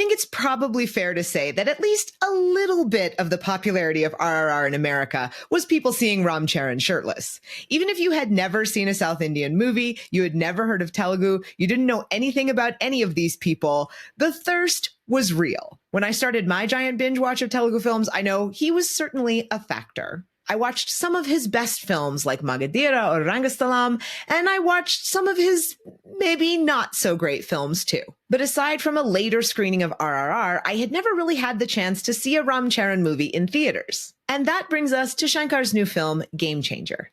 think it's probably fair to say that at least a little bit of the popularity of RRR in America was people seeing Ram Charan shirtless. Even if you had never seen a South Indian movie, you had never heard of Telugu, you didn't know anything about any of these people, the thirst was real. When I started my giant binge watch of Telugu films, I know he was certainly a factor. I watched some of his best films like Magadira or Rangasthalam, and I watched some of his maybe not so great films too. But aside from a later screening of RRR, I had never really had the chance to see a Ram Charan movie in theaters. And that brings us to Shankar's new film, Game Changer.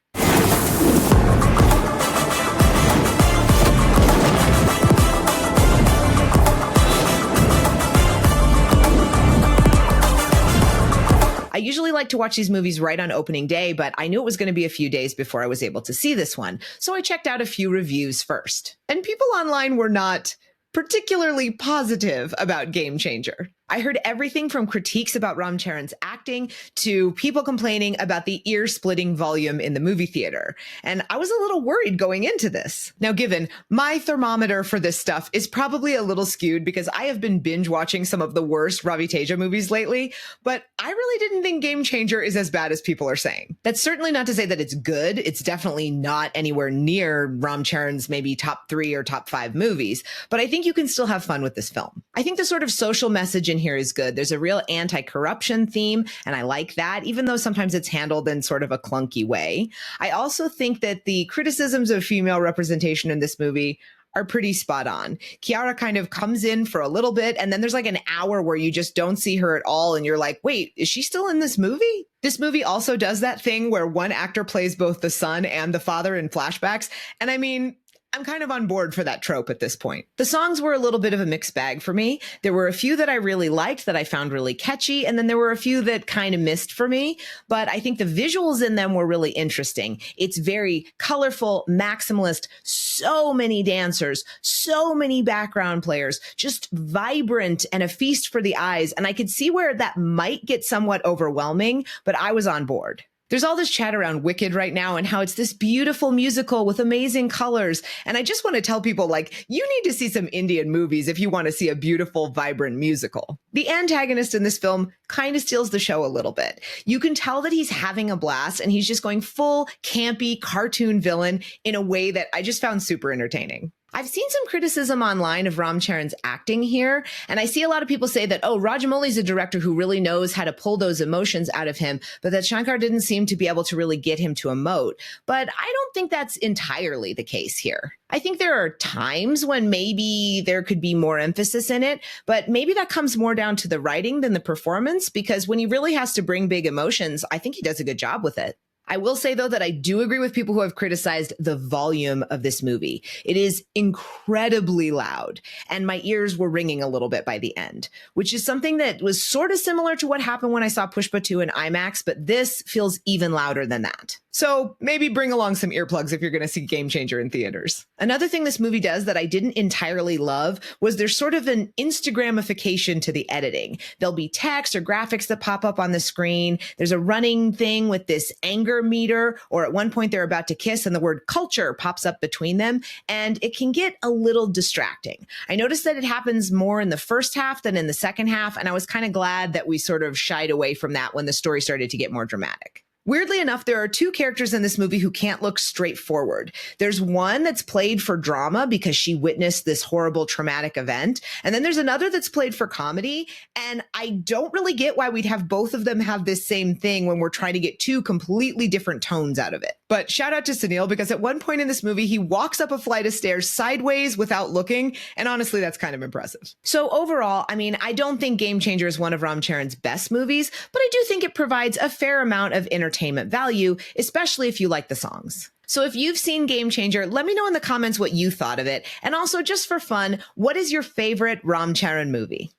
I usually like to watch these movies right on opening day, but I knew it was going to be a few days before I was able to see this one, so I checked out a few reviews first. And people online were not particularly positive about Game Changer. I heard everything from critiques about Ram Charan's acting to people complaining about the ear-splitting volume in the movie theater. And I was a little worried going into this. Now, given my thermometer for this stuff is probably a little skewed because I have been binge watching some of the worst Ravi Teja movies lately, but I really didn't think Game Changer is as bad as people are saying. That's certainly not to say that it's good. It's definitely not anywhere near Ram Charan's maybe top 3 or top 5 movies, but I think you can still have fun with this film. I think the sort of social message in here is good. There's a real anti-corruption theme, and I like that, even though sometimes it's handled in sort of a clunky way. I also think that the criticisms of female representation in this movie are pretty spot on. Kiara kind of comes in for a little bit, and then there's like an hour where you just don't see her at all, and you're like, wait, is she still in this movie? This movie also does that thing where one actor plays both the son and the father in flashbacks, and I mean, I'm kind of on board for that trope at this point. The songs were a little bit of a mixed bag for me. There were a few that I really liked that I found really catchy, and then there were a few that kind of missed for me, but I think the visuals in them were really interesting. It's very colorful, maximalist, so many dancers, so many background players, just vibrant and a feast for the eyes, and I could see where that might get somewhat overwhelming, but I was on board. There's all this chat around Wicked right now and how it's this beautiful musical with amazing colors. And I just want to tell people, like, you need to see some Indian movies if you want to see a beautiful, vibrant musical. The antagonist in this film kind of steals the show a little bit. You can tell that he's having a blast and he's just going full campy cartoon villain in a way that I just found super entertaining. I've seen some criticism online of Ram Charan's acting here, and I see a lot of people say that, oh, Rajamouli's a director who really knows how to pull those emotions out of him, but that Shankar didn't seem to be able to really get him to emote. But I don't think that's entirely the case here. I think there are times when maybe there could be more emphasis in it, but maybe that comes more down to the writing than the performance, because when he really has to bring big emotions, I think he does a good job with it. I will say, though, that I do agree with people who have criticized the volume of this movie. It is incredibly loud, and my ears were ringing a little bit by the end, which is something that was sort of similar to what happened when I saw Pushpa 2 in IMAX, but this feels even louder than that. So maybe bring along some earplugs if you're going to see Game Changer in theaters. Another thing this movie does that I didn't entirely love was there's sort of an Instagramification to the editing. There'll be text or graphics that pop up on the screen. There's a running thing with this anger meter, or at one point they're about to kiss and the word culture pops up between them, and it can get a little distracting. I noticed that it happens more in the first half than in the second half, and I was kind of glad that we sort of shied away from that when the story started to get more dramatic. Weirdly enough, there are two characters in this movie who can't look straightforward. There's one that's played for drama because she witnessed this horrible traumatic event. And then there's another that's played for comedy. And I don't really get why we'd have both of them have this same thing when we're trying to get two completely different tones out of it. But shout out to Sunil, because at one point in this movie, he walks up a flight of stairs sideways without looking. And honestly, that's kind of impressive. So overall, I mean, I don't think Game Changer is one of Ram Charan's best movies, but I do think it provides a fair amount of entertainment value, especially if you like the songs. So if you've seen Game Changer, let me know in the comments what you thought of it. And also, just for fun, what is your favorite Ram Charan movie?